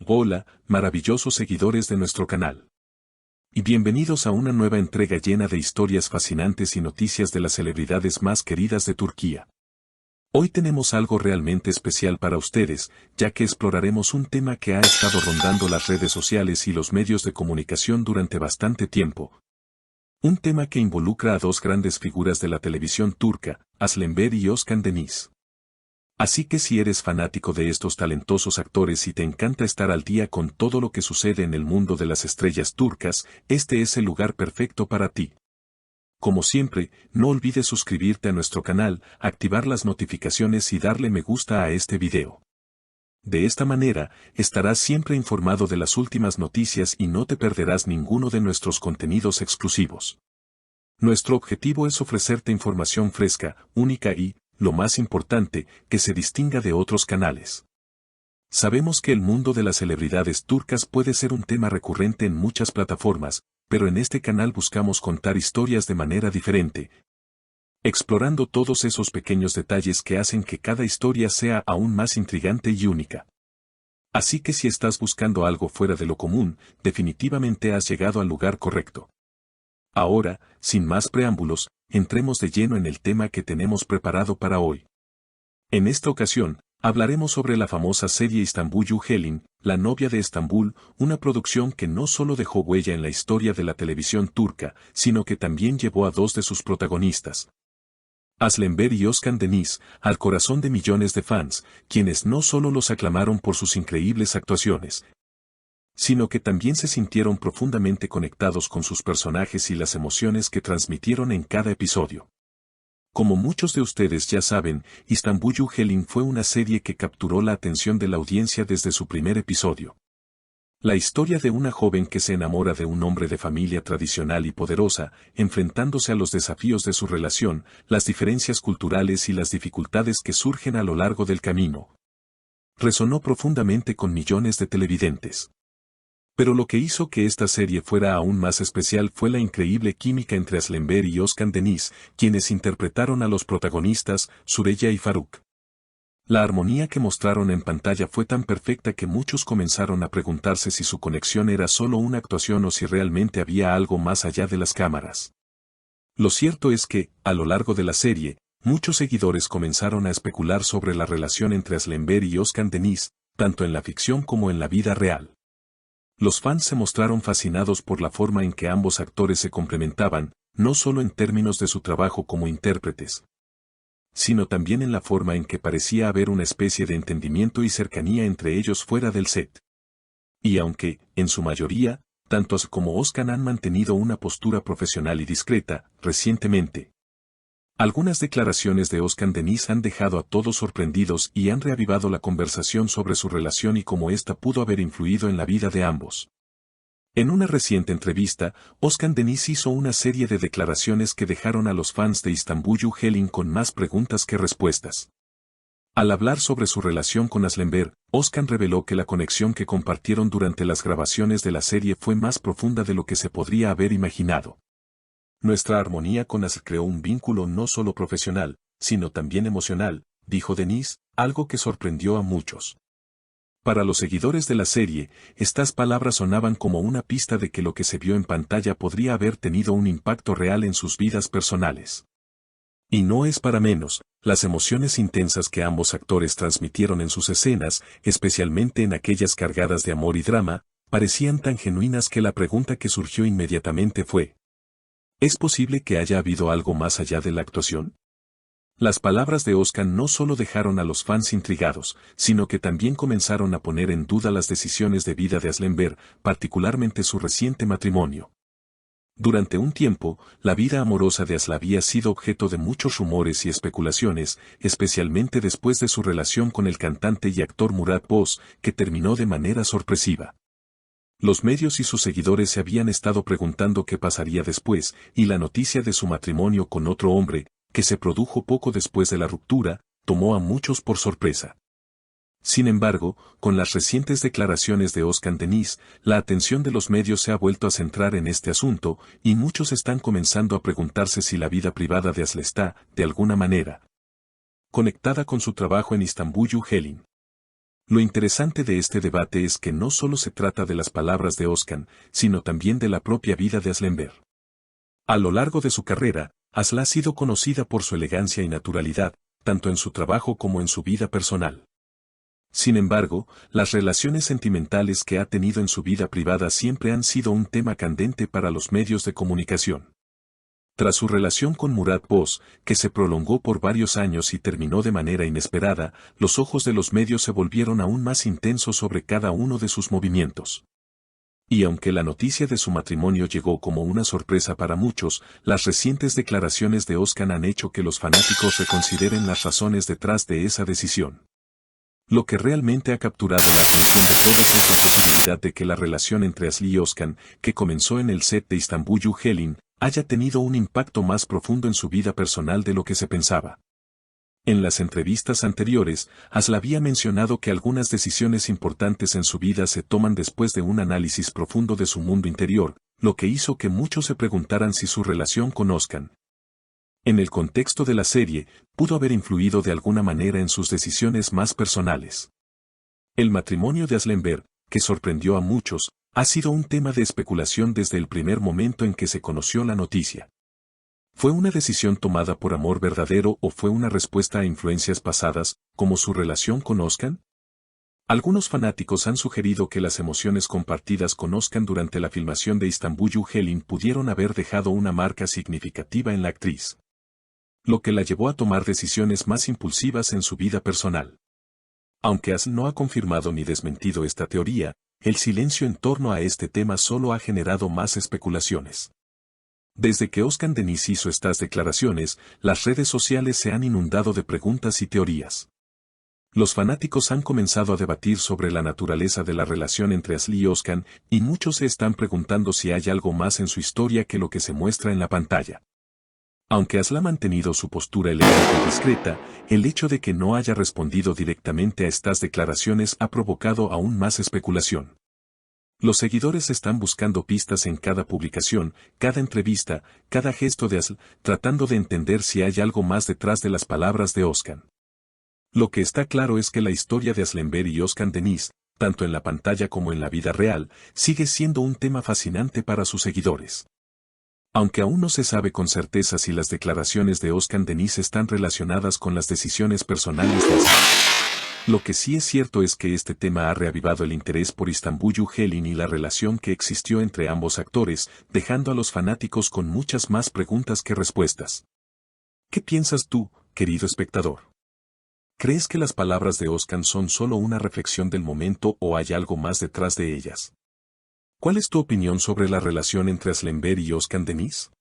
Hola, maravillosos seguidores de nuestro canal. Y bienvenidos a una nueva entrega llena de historias fascinantes y noticias de las celebridades más queridas de Turquía. Hoy tenemos algo realmente especial para ustedes, ya que exploraremos un tema que ha estado rondando las redes sociales y los medios de comunicación durante bastante tiempo. Un tema que involucra a dos grandes figuras de la televisión turca, Aslen Bey y Özkan Deniz. Así que si eres fanático de estos talentosos actores y te encanta estar al día con todo lo que sucede en el mundo de las estrellas turcas, este es el lugar perfecto para ti. Como siempre, no olvides suscribirte a nuestro canal, activar las notificaciones y darle me gusta a este video. De esta manera, estarás siempre informado de las últimas noticias y no te perderás ninguno de nuestros contenidos exclusivos. Nuestro objetivo es ofrecerte información fresca, única y, lo más importante, que se distinga de otros canales. Sabemos que el mundo de las celebridades turcas puede ser un tema recurrente en muchas plataformas, pero en este canal buscamos contar historias de manera diferente, explorando todos esos pequeños detalles que hacen que cada historia sea aún más intrigante y única. Así que si estás buscando algo fuera de lo común, definitivamente has llegado al lugar correcto. Ahora, sin más preámbulos, entremos de lleno en el tema que tenemos preparado para hoy. En esta ocasión, hablaremos sobre la famosa serie Istanbul Helin, La novia de Estambul, una producción que no solo dejó huella en la historia de la televisión turca, sino que también llevó a dos de sus protagonistas, Aslen Bey y Özkan Deniz, al corazón de millones de fans, quienes no solo los aclamaron por sus increíbles actuaciones, sino que también se sintieron profundamente conectados con sus personajes y las emociones que transmitieron en cada episodio. Como muchos de ustedes ya saben, Istanbul Helin fue una serie que capturó la atención de la audiencia desde su primer episodio. La historia de una joven que se enamora de un hombre de familia tradicional y poderosa, enfrentándose a los desafíos de su relación, las diferencias culturales y las dificultades que surgen a lo largo del camino, resonó profundamente con millones de televidentes. Pero lo que hizo que esta serie fuera aún más especial fue la increíble química entre Aslen Bey y Özkan Deniz, quienes interpretaron a los protagonistas, Süreyya y Faruk. La armonía que mostraron en pantalla fue tan perfecta que muchos comenzaron a preguntarse si su conexión era solo una actuación o si realmente había algo más allá de las cámaras. Lo cierto es que, a lo largo de la serie, muchos seguidores comenzaron a especular sobre la relación entre Aslen Bey y Özkan Deniz, tanto en la ficción como en la vida real. Los fans se mostraron fascinados por la forma en que ambos actores se complementaban, no solo en términos de su trabajo como intérpretes, sino también en la forma en que parecía haber una especie de entendimiento y cercanía entre ellos fuera del set. Y aunque, en su mayoría, tanto As como Özkan han mantenido una postura profesional y discreta, recientemente, algunas declaraciones de Özkan Deniz han dejado a todos sorprendidos y han reavivado la conversación sobre su relación y cómo ésta pudo haber influido en la vida de ambos. En una reciente entrevista, Özkan Deniz hizo una serie de declaraciones que dejaron a los fans de Istanbul Helin con más preguntas que respuestas. Al hablar sobre su relación con Aslen Bey, Özkan reveló que la conexión que compartieron durante las grabaciones de la serie fue más profunda de lo que se podría haber imaginado. Nuestra armonía con Aslen creó un vínculo no solo profesional, sino también emocional, dijo Deniz, algo que sorprendió a muchos. Para los seguidores de la serie, estas palabras sonaban como una pista de que lo que se vio en pantalla podría haber tenido un impacto real en sus vidas personales. Y no es para menos, las emociones intensas que ambos actores transmitieron en sus escenas, especialmente en aquellas cargadas de amor y drama, parecían tan genuinas que la pregunta que surgió inmediatamente fue: ¿es posible que haya habido algo más allá de la actuación? Las palabras de Özkan no solo dejaron a los fans intrigados, sino que también comenzaron a poner en duda las decisiones de vida de Aslen Bey, particularmente su reciente matrimonio. Durante un tiempo, la vida amorosa de Aslen había sido objeto de muchos rumores y especulaciones, especialmente después de su relación con el cantante y actor Murat Boz, que terminó de manera sorpresiva. Los medios y sus seguidores se habían estado preguntando qué pasaría después, y la noticia de su matrimonio con otro hombre, que se produjo poco después de la ruptura, tomó a muchos por sorpresa. Sin embargo, con las recientes declaraciones de Özkan Deniz, la atención de los medios se ha vuelto a centrar en este asunto, y muchos están comenzando a preguntarse si la vida privada de Aslen está, de alguna manera, conectada con su trabajo en Istanbul Helin. Lo interesante de este debate es que no solo se trata de las palabras de Özcan, sino también de la propia vida de Aslemberg. A lo largo de su carrera, Asla ha sido conocida por su elegancia y naturalidad, tanto en su trabajo como en su vida personal. Sin embargo, las relaciones sentimentales que ha tenido en su vida privada siempre han sido un tema candente para los medios de comunicación. Tras su relación con Murat Boz, que se prolongó por varios años y terminó de manera inesperada, los ojos de los medios se volvieron aún más intensos sobre cada uno de sus movimientos. Y aunque la noticia de su matrimonio llegó como una sorpresa para muchos, las recientes declaraciones de Özcan han hecho que los fanáticos reconsideren las razones detrás de esa decisión. Lo que realmente ha capturado la atención de todos es la posibilidad de que la relación entre Asli y Özcan, que comenzó en el set de Istanbul Helin, haya tenido un impacto más profundo en su vida personal de lo que se pensaba. En las entrevistas anteriores, Asla había mencionado que algunas decisiones importantes en su vida se toman después de un análisis profundo de su mundo interior, lo que hizo que muchos se preguntaran si su relación con Özcan, en el contexto de la serie, pudo haber influido de alguna manera en sus decisiones más personales. El matrimonio de Aslemberg, que sorprendió a muchos, ha sido un tema de especulación desde el primer momento en que se conoció la noticia. ¿Fue una decisión tomada por amor verdadero o fue una respuesta a influencias pasadas, como su relación con Özcan? Algunos fanáticos han sugerido que las emociones compartidas con Özcan durante la filmación de Istanbul Helin pudieron haber dejado una marca significativa en la actriz, lo que la llevó a tomar decisiones más impulsivas en su vida personal. Aunque Asl no ha confirmado ni desmentido esta teoría, el silencio en torno a este tema solo ha generado más especulaciones. Desde que Özcan Deniz hizo estas declaraciones, las redes sociales se han inundado de preguntas y teorías. Los fanáticos han comenzado a debatir sobre la naturaleza de la relación entre Asli y Özcan, y muchos se están preguntando si hay algo más en su historia que lo que se muestra en la pantalla. Aunque Asla ha mantenido su postura elegante y discreta, el hecho de que no haya respondido directamente a estas declaraciones ha provocado aún más especulación. Los seguidores están buscando pistas en cada publicación, cada entrevista, cada gesto de Asl, tratando de entender si hay algo más detrás de las palabras de Özcan. Lo que está claro es que la historia de Aslemberg y Özcan Deniz, tanto en la pantalla como en la vida real, sigue siendo un tema fascinante para sus seguidores. Aunque aún no se sabe con certeza si las declaraciones de Özcan Deniz están relacionadas con las decisiones personales de Asl. Lo que sí es cierto es que este tema ha reavivado el interés por Istanbul Helin y la relación que existió entre ambos actores, dejando a los fanáticos con muchas más preguntas que respuestas. ¿Qué piensas tú, querido espectador? ¿Crees que las palabras de Özcan son solo una reflexión del momento o hay algo más detrás de ellas? ¿Cuál es tu opinión sobre la relación entre Aslemberg y Özcan Deniz?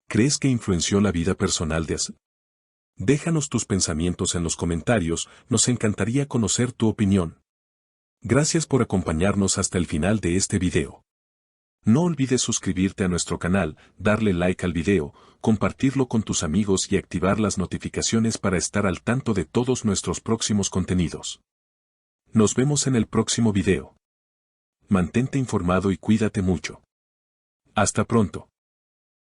¿Crees que influenció la vida personal de Asl? Déjanos tus pensamientos en los comentarios, nos encantaría conocer tu opinión. Gracias por acompañarnos hasta el final de este video. No olvides suscribirte a nuestro canal, darle like al video, compartirlo con tus amigos y activar las notificaciones para estar al tanto de todos nuestros próximos contenidos. Nos vemos en el próximo video. Mantente informado y cuídate mucho. Hasta pronto.